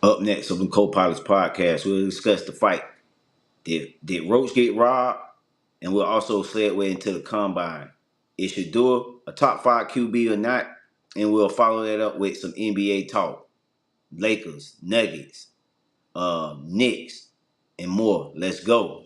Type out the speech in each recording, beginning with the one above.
Up next on the Co-Pilots podcast, we'll discuss the fight. Did Roach get robbed? And we'll also segue into the combine. Is Sheduer a top five QB or not? And we'll follow that up with some NBA talk. Lakers, Nuggets, Knicks, and more. Let's go.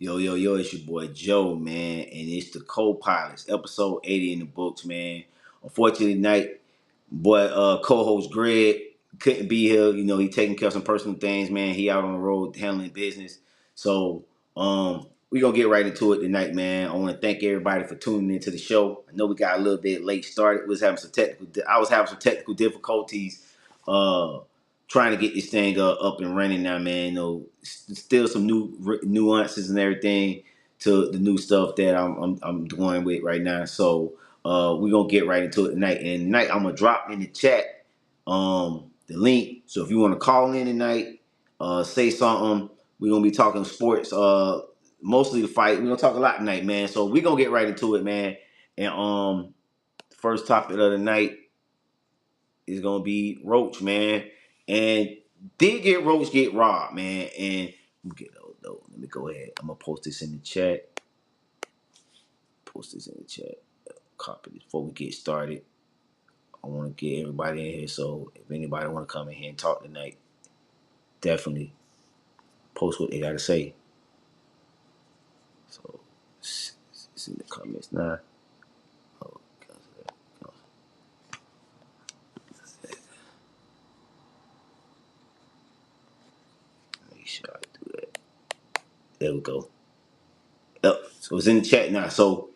Yo, yo, yo, it's your boy Joe, man, and it's the Co-Pilots, episode 80 in the books, man. Unfortunately, tonight, boy, co-host Greg couldn't be here. You know, he taking care of some personal things, man. He out on the road handling business. So, we gonna get right into it tonight, man. I want to thank everybody for tuning into the show. I know we got a little bit late started. I was having some technical difficulties. Uh, Trying to get this thing up and running now, man. You know, still some new nuances and everything to the new stuff that I'm doing with right now. So we're gonna get right into it tonight. And tonight I'm gonna drop in the chat the link. So if you want to call in tonight, say something. We're gonna be talking sports, mostly the fight. We're gonna talk a lot tonight, man. So we're gonna get right into it, man. And the first topic of the night is gonna be Roach, man. And did get Roach get robbed, man? And let me go ahead. I'm gonna post this in the chat. Post this in the chat. Copy this before we get started. I want to get everybody in here. So if anybody want to come in here and talk tonight, definitely post what they gotta say. So it's in the comments now. Oh, make sure I do that. There we go. Yep. So it's in the chat now. So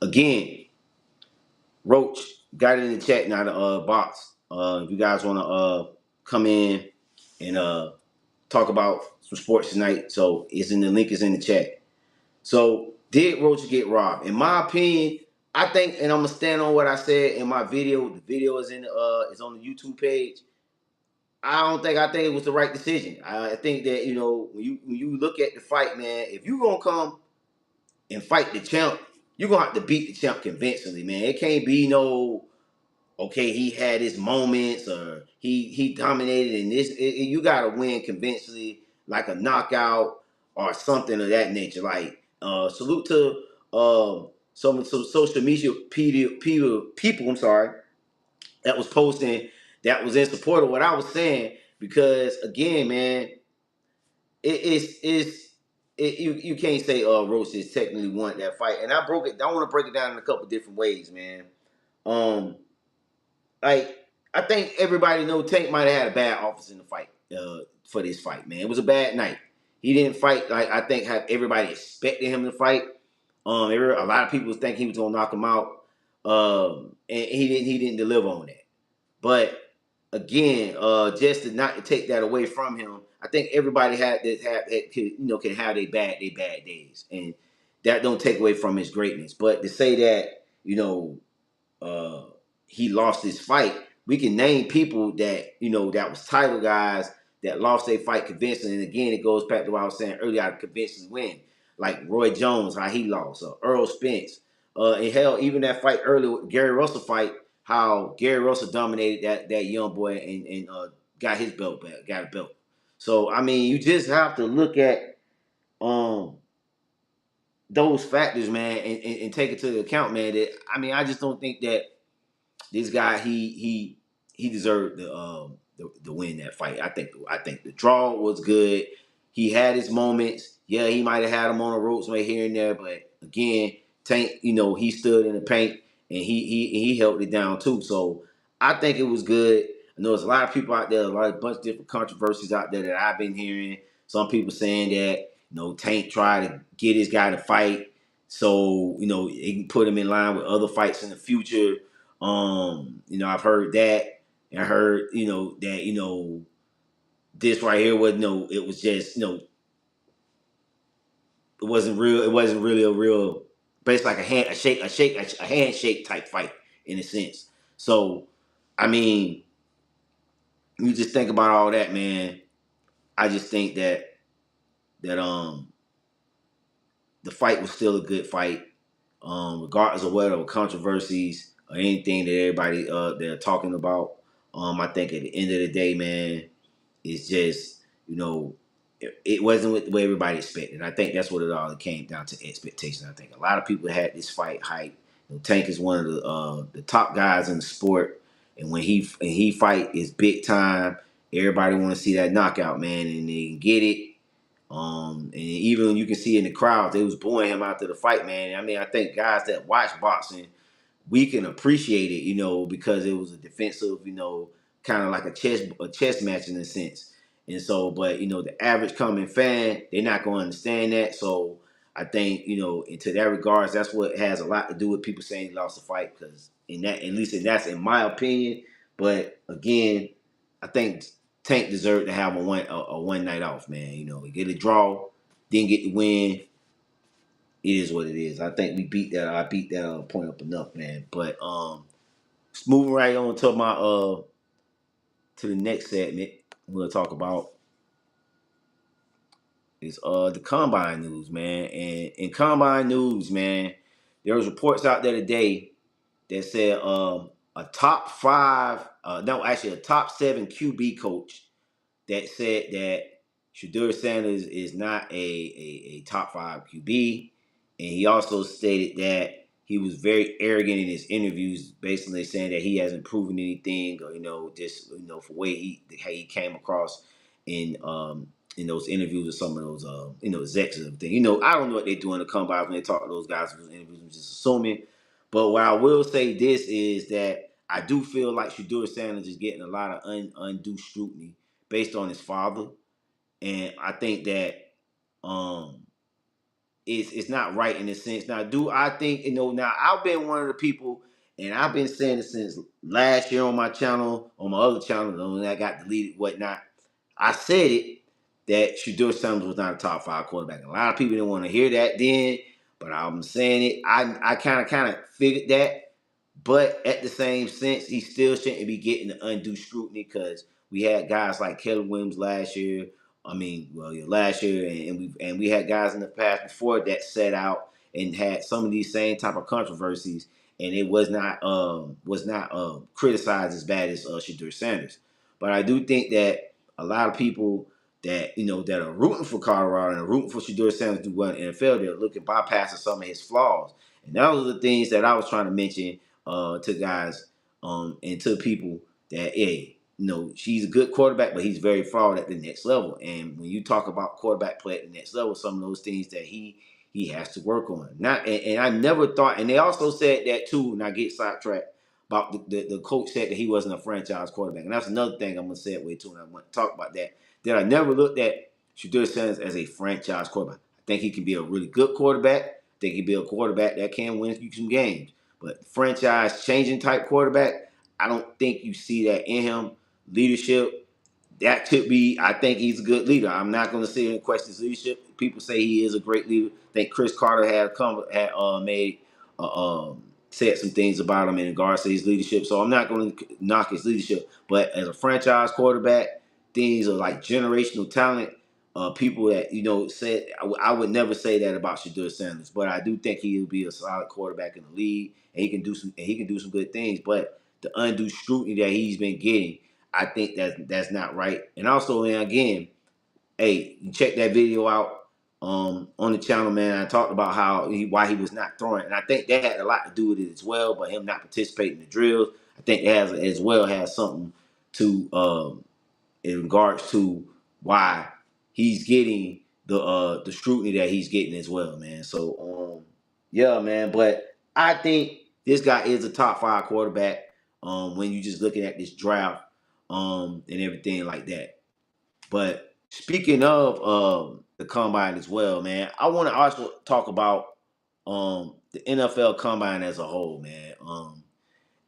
again, Roach got it in the chat now, the box. If you guys want to come in and talk about some sports tonight, so it's in the link is in the chat. So did Roach get robbed? In my opinion, I think, and I'm gonna stand on what I said in my video. The video is is on the YouTube page. I think it was the right decision. I think that when you look at the fight, man, if you gonna come and fight the champ, you're gonna have to beat the champ convincingly, man. It can't be no okay, he had his moments or he dominated in this. You gotta win convincingly, like a knockout or something of that nature. Like salute to some social media people. I'm sorry, that was posting that was in support of what I was saying because again, man, you can't say Roach is technically won that fight, and I broke it. I want to break it down in a couple different ways, man. Um, like I think everybody know Tank might have had a bad office in the fight for this fight, man. It was a bad night. He didn't fight like I think how everybody expected him to fight. A lot of people think he was gonna knock him out, and he didn't deliver on that. But again, just to not to take that away from him, I think everybody can have their bad days, and that don't take away from his greatness. But to say that uh, he lost his fight, we can name people that that was title guys that lost their fight convincingly. And again, it goes back to what I was saying earlier: how convincing win, like Roy Jones, how he lost, Earl Spence, and hell, even that fight earlier with Gary Russell fight, how Gary Russell dominated that young boy and got his belt back, got a belt. So I mean, you just have to look at um those factors, man, and take it to the account, man. That I mean, I just don't think that this guy he deserved the win that fight. I think the draw was good. He had his moments. Yeah, he might have had him on the ropes right here and there, but again, Tank, he stood in the paint and he held it down too. So I think it was good. I know there's a lot of people out there, a bunch of different controversies out there that I've been hearing. Some people saying that, Tank tried to get his guy to fight so, it can put him in line with other fights in the future. I've heard that. And I heard, that, this right here was, it was just, it wasn't real. It wasn't really a real, basically like a handshake type fight in a sense. So, I mean, you just think about all that, man. I just think that the fight was still a good fight, regardless of whatever controversies or anything that everybody they're talking about. I think at the end of the day, man, it's just, it wasn't what everybody expected. I think that's what it all came down to, expectations. I think a lot of people had this fight hype. Tank is one of the top guys in the sport, and when he fight is big time. Everybody want to see that knockout, man, and they can get it. And even you can see in the crowd, they was booing him after the fight, man. I mean, I think guys that watch boxing, we can appreciate it, because it was a defensive, kind of like a chess match in a sense. And so, but the average common fan, they're not going to understand that. So I think, into that regards, that's what has a lot to do with people saying he lost the fight, because in that, at least that's in my opinion. But again, I think Tank deserved to have a one night off, man. He get a draw, didn't get the win. It is what it is. I think we beat that. I beat that point up enough, man. But moving right on to my to the next segment, we'll talk about is the combine news, man. And in combine news, man, there was reports out there today that said a top five, no, actually a top seven QB coach that said that Sheduer Sanders is not a top five QB. And he also stated that he was very arrogant in his interviews, basically saying that he hasn't proven anything, or just for how he came across in those interviews with some of those execs and everything. I don't know what they do in the combine when they talk to those guys in those interviews. I'm just assuming. But what I will say this is that I do feel like Sheduer Sanders is getting a lot of undue scrutiny based on his father, and I think that um, it's not right in a sense. Now, do I think Now I've been one of the people, and I've been saying it since last year on my channel, on my other channel, when that got deleted, whatnot. I said it that Shedeur Sanders was not a top five quarterback. A lot of people didn't want to hear that then, but I'm saying it. I kind of figured that. But at the same sense, he still shouldn't be getting the undue scrutiny, because we had guys like Caleb Williams last year. I mean, well, yeah, last year, and we had guys in the past before that set out and had some of these same type of controversies, and it was not criticized as bad as Shedeur Sanders. But I do think that a lot of people that are rooting for Colorado and are rooting for Shedeur Sanders to do well in the NFL, they're looking bypassing some of his flaws, and those are the things that I was trying to mention to guys and to people that, hey, she's a good quarterback, but he's very flawed at the next level. And when you talk about quarterback play at the next level, some of those things that he has to work on. And I never thought, and they also said that too, and I get sidetracked about the coach said that he wasn't a franchise quarterback. And that's another thing I'm gonna say it way too, and I want to talk about that. That I never looked at Shedeur Sanders as a franchise quarterback. I think he can be a really good quarterback. I think he can be a quarterback that can win you some games. But franchise changing type quarterback, I don't think you see that in him. Leadership, that could be. I think he's a good leader. I'm not going to sit here and question his leadership. People say he is a great leader. I think Chris Carter made said some things about him in regards to his leadership. So I'm not going to knock his leadership. But as a franchise quarterback, things are like generational talent. People that said I would never say that about Shedeur Sanders, but I do think he'll be a solid quarterback in the league, and he can do some good things. But the undue scrutiny that he's been getting, I think that's not right. And also, and again, hey, you check that video out on the channel, man. I talked about why he was not throwing, and I think that had a lot to do with it as well. But him not participating in the drills, I think it has something to in regards to why he's getting the scrutiny that he's getting as well, man. So yeah, man. But I think this guy is a top five quarterback. When you just looking at this draft, and everything like that. But speaking of the combine as well, man, I want to also talk about the NFL combine as a whole, man.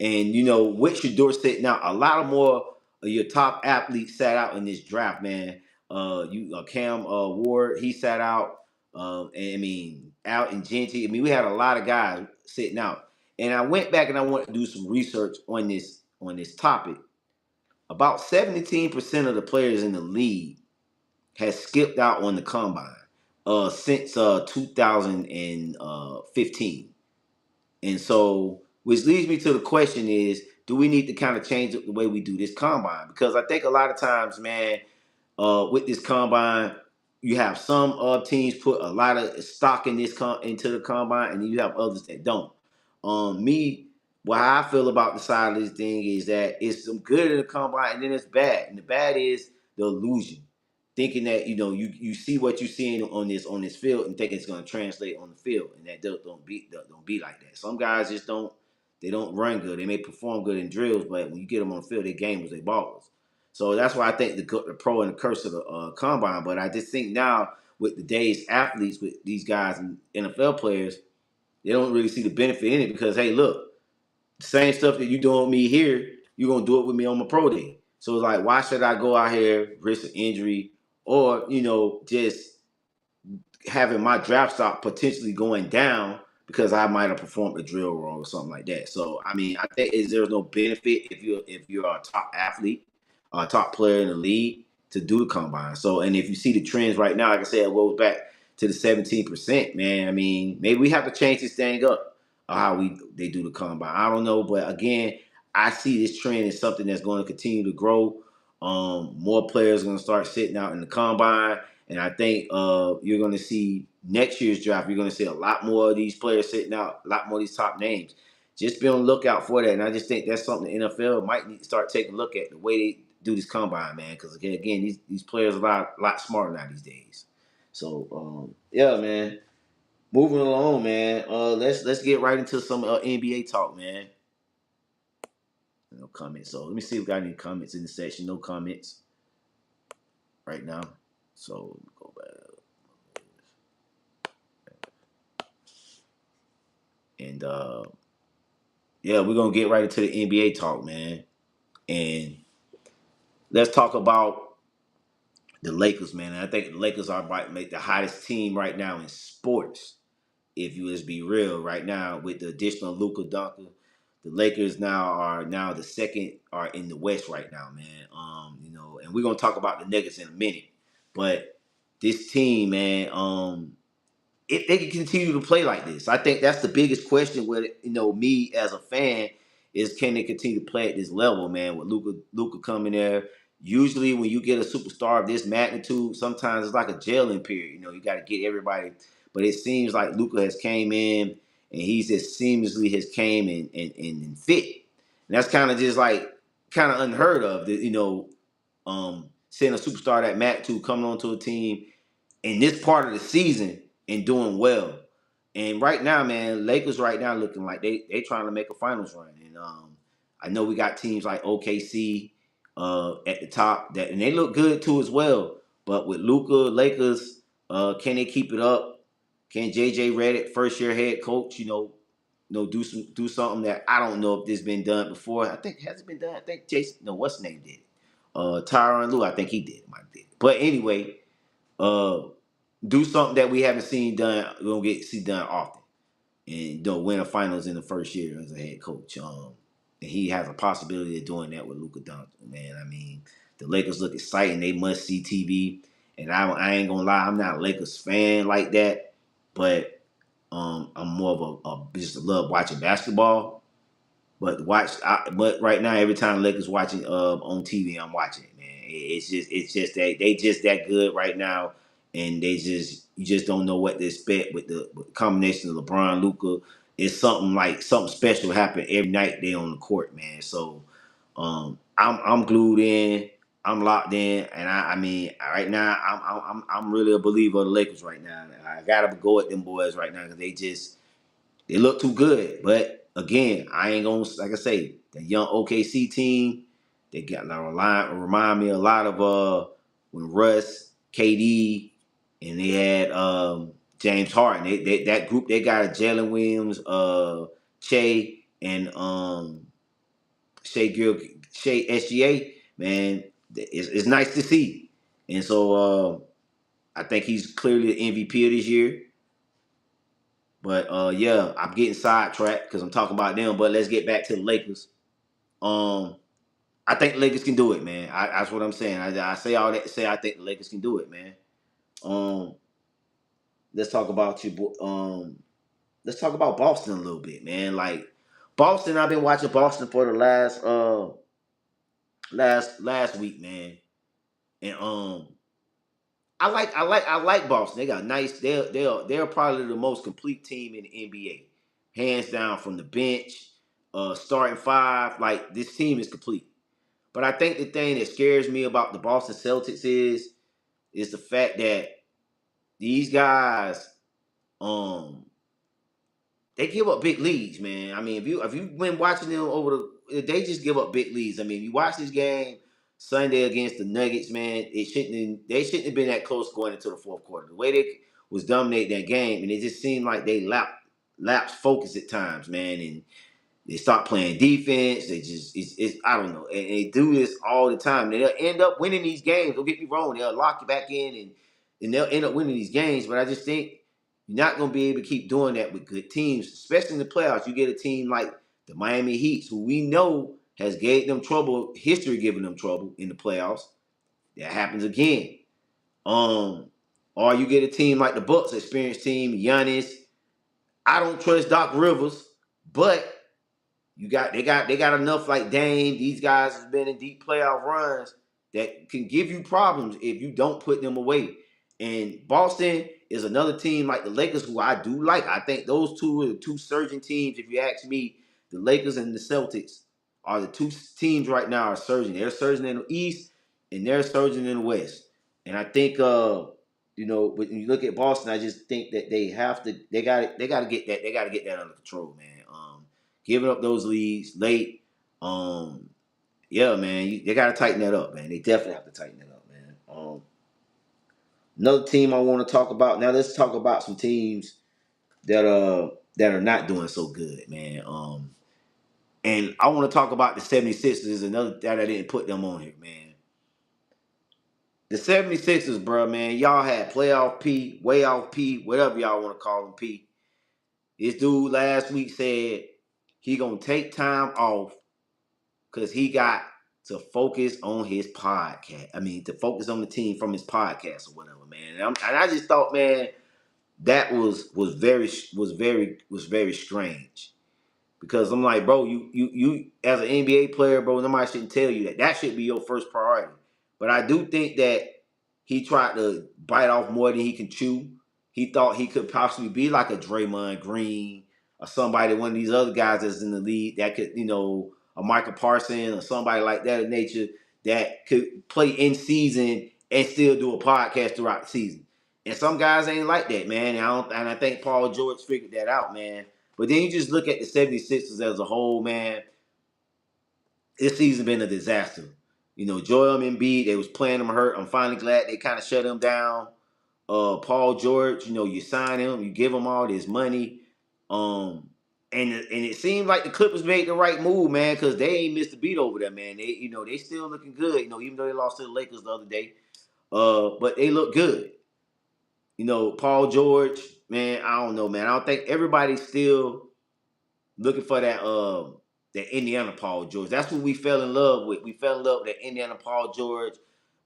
And with Sheduer sitting out, a lot of more of your top athletes sat out in this draft, man. Cam Ward, he sat out. And I mean, out in Genty. I mean, we had a lot of guys sitting out. And I went back and I wanted to do some research on this topic. About 17% of the players in the league has skipped out on the combine since 2015. And so, which leads me to the question is, do we need to kind of change up the way we do this combine? Because I think a lot of times, man, with this combine, you have some teams put a lot of stock in into the combine, and you have others that don't. Me, what I feel about the side of this thing is that it's some good in the combine, and then it's bad. And the bad is the illusion, thinking that you see what you're seeing on this field and think it's going to translate on the field, and that don't be like that. Some guys just don't. They don't run good. They may perform good in drills, but when you get them on the field, they gamers, they ballers. So that's why I think the pro and the curse of the combine. But I just think now with today's athletes, with these guys and NFL players, they don't really see the benefit in it because, hey, look, the same stuff that you doing with me here, you're going to do it with me on my pro day. So it's like, why should I go out here, risk an injury, or, just having my draft stock potentially going down because I might have performed a drill wrong or something like that. So I mean, I think there's no benefit if you're a top athlete, a top player in the league to do the combine. So and if you see the trends right now, like I said, it goes back to the 17%, man. I mean, maybe we have to change this thing up how they do the combine. I don't know, but again, I see this trend as something that's going to continue to grow. More players are going to start sitting out in the combine. And I think you're going to see next year's draft, you're going to see a lot more of these players sitting out, a lot more of these top names. Just be on the lookout for that. And I just think that's something the NFL might need to start taking a look at, the way they do this combine, man. Because, again, these players are a lot smarter now these days. So, yeah, man. Moving along, man. Let's get right into some NBA talk, man. No comments. So let me see if we got any comments in the section. No comments right now. So go back. And yeah, we're gonna get right into the NBA talk, man. And let's talk about the Lakers, man. And I think the Lakers are about to make the hottest team right now in sports. If you just be real, right now with the additional Luka Doncic, the Lakers are the second are in the West right now, man. And we're gonna talk about the Nuggets in a minute, but this team, man, if they can continue to play like this. I think that's the biggest question with me as a fan is, can they continue to play at this level, man, with Luka coming there. Usually when you get a superstar of this magnitude, sometimes it's like a jailing period. You got to get everybody. But it seems like Luka has came in and he's just seamlessly has came and fit. And that's kind of just like kind of unheard of. Seeing a superstar that magnitude coming onto a team in this part of the season and doing well. And right now, man, Lakers right now looking like they trying to make a finals run. And I know we got teams like OKC at the top and they look good too as well. But with Luka, Lakers, can they keep it up? Can JJ Redick, first year head coach, do something that I don't know if this been done before. I think has it been done? I think what's his name did it. Tyronn Lue, I think he did. Might did. But anyway, uh, do something that we haven't seen done. We don't see done often, and win a finals in the first year as a head coach. And he has a possibility of doing that with Luka Doncic. Man, I mean, the Lakers look exciting. They must see TV, and I ain't gonna lie, I'm not a Lakers fan like that, but I'm more of just love watching basketball. But but right now, every time Lakers watching on TV, I'm watching it, man. It's just that they just that good right now, and you just don't know what to expect with the combination of LeBron, Luka. It's something special happen every night they on the court, man. So I'm glued in, I'm locked in, and I mean right now I'm really a believer of the Lakers right now. I gotta go at them boys right now because they look too good. But again, I ain't gonna, like I say, the young OKC team, They got like remind me a lot of when Russ, KD, and they had James Harden. That group they got Jalen Williams, Shea, and Shea Gill, Shea SGA. Man, it's nice to see. And so I think he's clearly the MVP of this year. But yeah, I'm getting sidetracked because I'm talking about them. But let's get back to the Lakers. Um, I think the Lakers can do it, man. That's what I'm saying. I say all that to say I think the Lakers can do it, man. Um, let's talk about let's talk about Boston a little bit, man. Like Boston, I've been watching Boston for the last week, man. And I like Boston. They got nice. They're probably the most complete team in the NBA, hands down from the bench, starting five. Like this team is complete. But I think the thing that scares me about the Boston Celtics is the fact that these guys, um, they give up big leads, man. I mean, if you've been watching them they just give up big leads. I mean, you watch this game Sunday against the Nuggets, man. They shouldn't have been that close going into the fourth quarter. The way they was dominating that game, and it just seemed like they lapsed focus at times, man. And they stop playing defense. They just it's I don't know. And they do this all the time. They'll end up winning these games. Don't get me wrong. They'll lock you back in and they'll end up winning these games. But I just think you're not gonna be able to keep doing that with good teams, especially in the playoffs. You get a team like the Miami Heat, who we know has gave them trouble, history giving them trouble in the playoffs. That happens again. Um, or you get a team like the Bucks, experienced team, Giannis. I don't trust Doc Rivers, but they got enough like Dame. These guys have been in deep playoff runs that can give you problems if you don't put them away. And Boston is another team like the Lakers, who I do like. I think those two are the two surging teams. If you ask me, the Lakers and the Celtics are the two teams right now are surging. They're surging in the East and they're surging in the West. And I think when you look at Boston, I just think that they got to get that under control, man. Giving up those leads late. Yeah, man, they got to tighten that up, man. They definitely have to tighten that up, man. Another team I want to talk about. Now let's talk about some teams that are not doing so good, man. And I want to talk about the 76ers, another that I didn't put them on here, man. The 76ers, bro, man, y'all had playoff P, way off P, whatever y'all want to call him P. This dude last week said he gonna take time off because he got to focus on his podcast. I mean, to focus on the team from his podcast or whatever, man. And I just thought, man, that was very strange because I'm like, bro, you as an NBA player, bro, nobody shouldn't tell you that. That should be your first priority. But I do think that he tried to bite off more than he can chew. He thought he could possibly be like a Draymond Green or somebody, one of these other guys that's in the league that could, a Michael Parsons or somebody like that of nature that could play in season and still do a podcast throughout the season. And some guys ain't like that, man. And I think Paul George figured that out, man. But then you just look at the 76ers as a whole, man. This season been a disaster. Joel Embiid, they was playing him hurt. I'm finally glad they kind of shut him down. Paul George, you sign him, you give him all this money. And it seemed like the Clippers made the right move, man, because they ain't missed a beat over there, man. They still looking good, even though they lost to the Lakers the other day. But they look good. Paul George, man, I don't know, man. I don't think everybody's still looking for that Indiana Paul George. That's what we fell in love with. We fell in love with that Indiana Paul George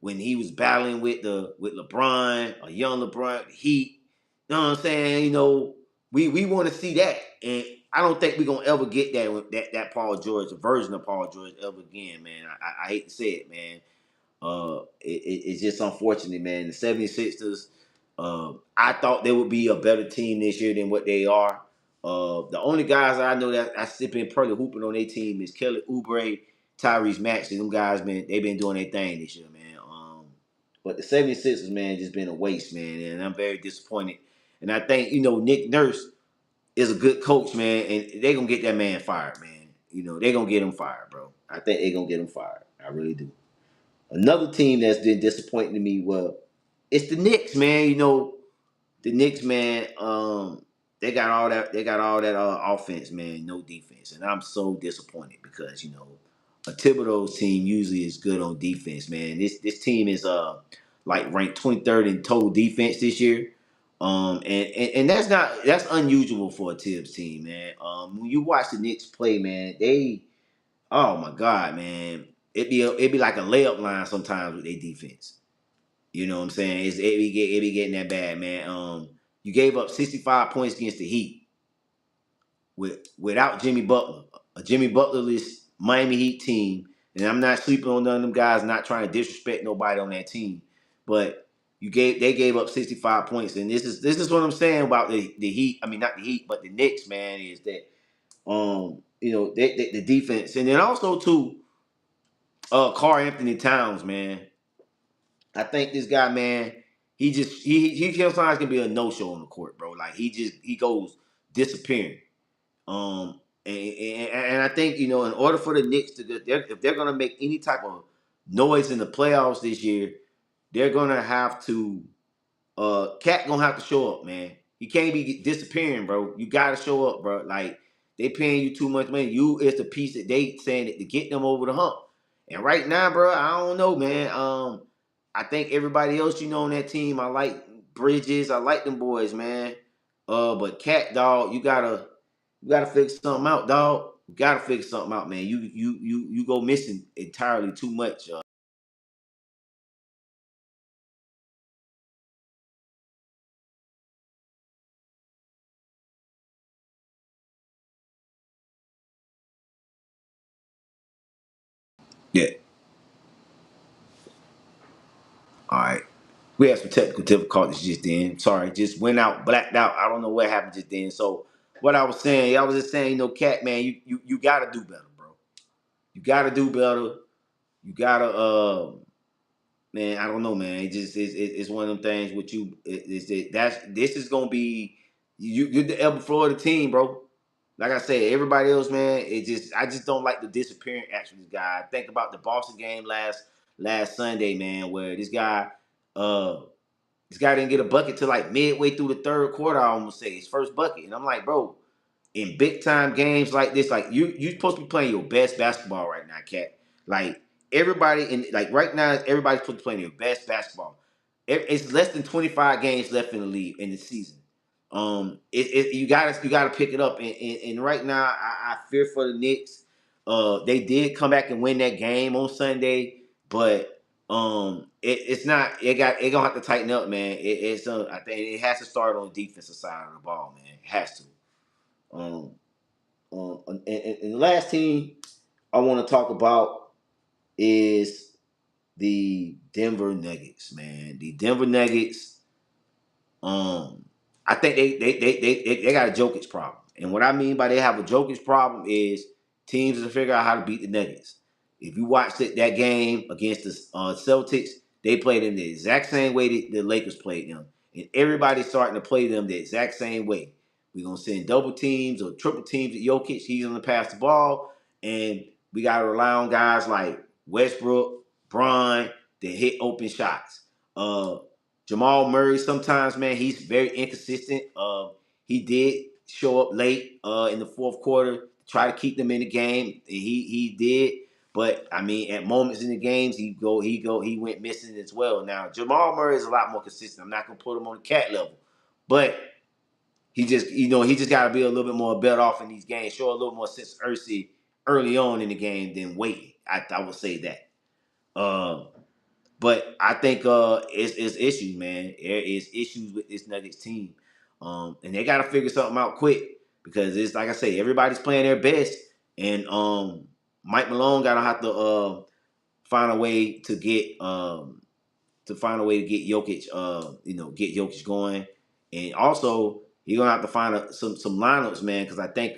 when he was battling with LeBron, a young LeBron, the Heat. You know what I'm saying? We want to see that. And I don't think we're gonna ever get that Paul George, a version of Paul George ever again, man. I hate to say it, man. It's just unfortunate, man. The 76ers, I thought they would be a better team this year than what they are. The only guys I know that I sit been probably hooping on their team is Kelly Oubre, Tyrese Maxey. Them guys they've been doing their thing this year, man. But the 76ers, man, just been a waste, man, and I'm very disappointed. And I think Nick Nurse is a good coach, man, and they gonna get that man fired, man. They gonna get him fired, bro. I think they gonna get him fired. I really do. Another team that's been disappointing to me, well, it's the Knicks, man. The Knicks, man, they got all that offense, man, no defense. And I'm so disappointed because, a Thibodeau's team usually is good on defense, man. This team is like ranked 23rd in total defense this year. And that's unusual for a Tibbs team, man. When you watch the Knicks play, man, oh my God, man. It'd be like a layup line sometimes with their defense. You know what I'm saying? It be getting that bad, man. You gave up 65 points against the Heat without Jimmy Butler, a Jimmy Butlerless Miami Heat team. And I'm not sleeping on none of them guys, not trying to disrespect nobody on that team. But they gave up 65 points. And this is what I'm saying about the Heat. I mean, not the Heat, but the Knicks, man, is that the defense. And then also too, Carl Anthony Towns, man. I think this guy, man, he sometimes can be a no show on the court, bro. Like he goes disappearing. And I think in order for the Knicks if they're gonna make any type of noise in the playoffs this year, they're gonna have to Cat gonna have to show up, man. You can't be disappearing, bro. You gotta show up, bro. Like they paying you too much money. You is the piece that they saying that to get them over the hump. And right now, bro, I don't know, man. I think everybody else on that team, I like Bridges. I like them boys, man. But Cat, dog, you gotta figure something out, dog. You gotta figure something out, man. You go missing entirely too much. Yeah. All right. We had some technical difficulties just then. Sorry, just went out, blacked out. I don't know what happened just then. So what I was saying, I was just saying, Cat, man, you gotta do better, bro. You gotta do better. You gotta, man. I don't know, man. It's one of them things with you. This is gonna be you're the Elba Florida team, bro. Like I said, everybody else, man. I just don't like the disappearing action of this guy. I think about the Boston game last Sunday, man, where uh this guy didn't get a bucket till like midway through the third quarter. I almost say his first bucket, and I'm like, bro, in big time games like this, like you supposed to be playing your best basketball right now, Cat. Like everybody in like right now, everybody's supposed to be playing your best basketball. It's less than 25 games left in the league in the season. You gotta pick it up, and right now I fear for the Knicks. They did come back and win that game on Sunday, but it's not. It gonna have to tighten up, man. I think it has to start on the defensive side of the ball, man. It has to. Um, and the last team I want to talk about is the Denver Nuggets, man. The Denver Nuggets. Um, I think they got a Jokic problem, and what I mean by they have a Jokic problem is teams to figure out how to beat the Nuggets. If you watched that game against the Celtics, they played them the exact same way the Lakers played them, and everybody's starting to play them the exact same way. We're gonna send double teams or triple teams at Jokic. He's gonna pass the ball, and we gotta rely on guys like Westbrook, Bron to hit open shots. Jamal Murray sometimes, man, he's very inconsistent. He did show up late in the fourth quarter to try to keep them in the game. And he did, but I mean, at moments in the games, he went missing as well. Now Jamal Murray is a lot more consistent. I'm not gonna put him on the Cat level, but he just got to be a little bit more better off in these games, show a little more sense of urgency early on in the game than waiting. I would say that. Uh, but I think it's issues, man. There is issues with this Nuggets team, and they got to figure something out quick because it's like I say, everybody's playing their best, and Mike Malone got to have to find a way to get Jokic, get Jokic going, and also you're gonna have to find some lineups, man, because I think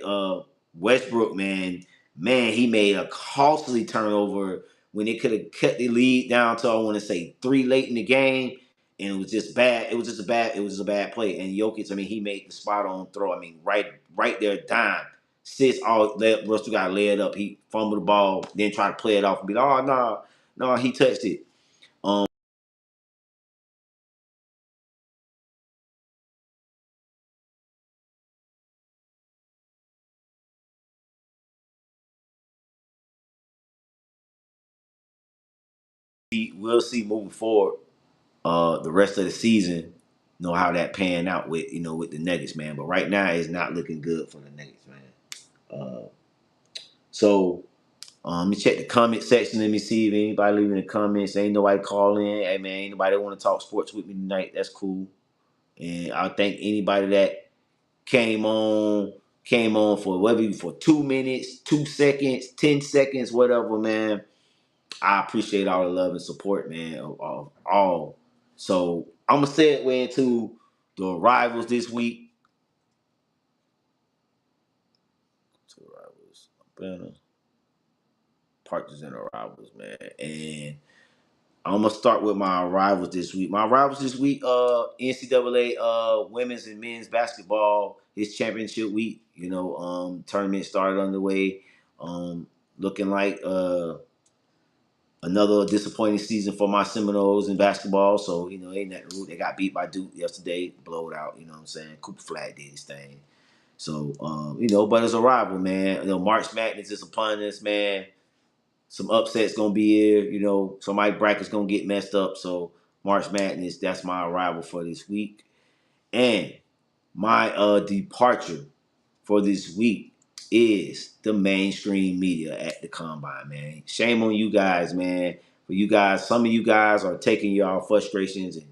Westbrook, man, he made a costly turnover when they could have cut the lead down to I want to say 3 late in the game, and it was just bad. It was just a bad play. And Jokic, I mean, he made the spot on throw. I mean, right there, dime. sits all Russell got to lay it up. He fumbled the ball, then try to play it off and be like, oh no, he touched it. We'll see moving forward, the rest of the season, how that pan out with with the Nuggets, man. But right now, it's not looking good for the Nuggets, man. So let me check the comment section. Let me see if anybody leaving the comments. Ain't nobody calling. Hey man, ain't nobody want to talk sports with me tonight. That's cool. And I thank anybody that came on for whether for 2 minutes, 2 seconds, 10 seconds, whatever, man. I appreciate all the love and support, man, of all. So I'm gonna segue into the arrivals this week. To arrivals, partners and arrivals, man. And I'm gonna start with my arrivals this week. My arrivals this week, NCAA women's and men's basketball, it's championship week. Tournament started underway. Looking like another disappointing season for my Seminoles in basketball. So, ain't nothing rude. They got beat by Duke yesterday, blowed out, you know what I'm saying? Cooper Flag did his thing. So, but it's a rival, man. March Madness is upon us, man. Some upsets gonna be here, somebody bracket's gonna get messed up. So March Madness, that's my arrival for this week. And my departure for this week is the mainstream media at the combine, man. Shame on you guys, man. For you guys, some of you guys are taking your frustrations and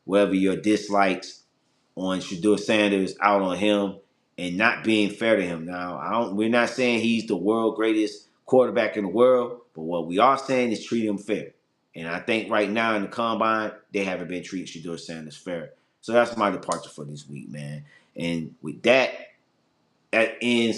whatever your dislikes on Sheduer Sanders out on him and not being fair to him. Now, we're not saying he's the world greatest quarterback in the world, but what we are saying is treat him fair. And I think right now in the combine, they haven't been treating Sheduer Sanders fair. So that's my departure for this week, man. And with that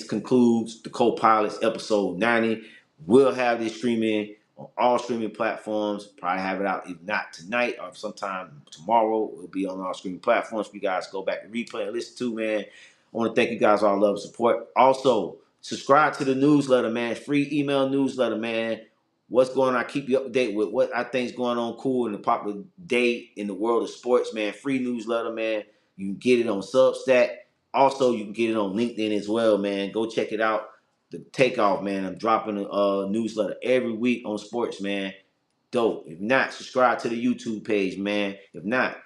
concludes the Co-Pilots episode 90. We'll have this streaming on all streaming platforms. Probably have it out, if not tonight or sometime tomorrow. It'll be on all streaming platforms for you guys to go back and replay and listen to, man. I want to thank you guys for all love and support. Also, subscribe to the newsletter, man. Free email newsletter, man. What's going on? I keep you up to date with what I think is going on cool in the popular day in the world of sports, man. Free newsletter, man. You can get it on Substack. Also, you can get it on LinkedIn as well, man. Go check it out. The Takeoff, man. I'm dropping a newsletter every week on sports, man. Dope. If not, subscribe to the YouTube page, man. If not,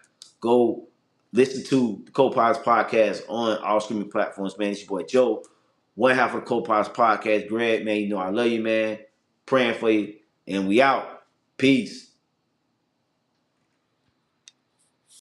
go listen to the Co-Pilots podcast on all streaming platforms, man. It's your boy Joe, one half of the Co-Pilots podcast. Greg, man, I love you, man. Praying for you. And we out. Peace.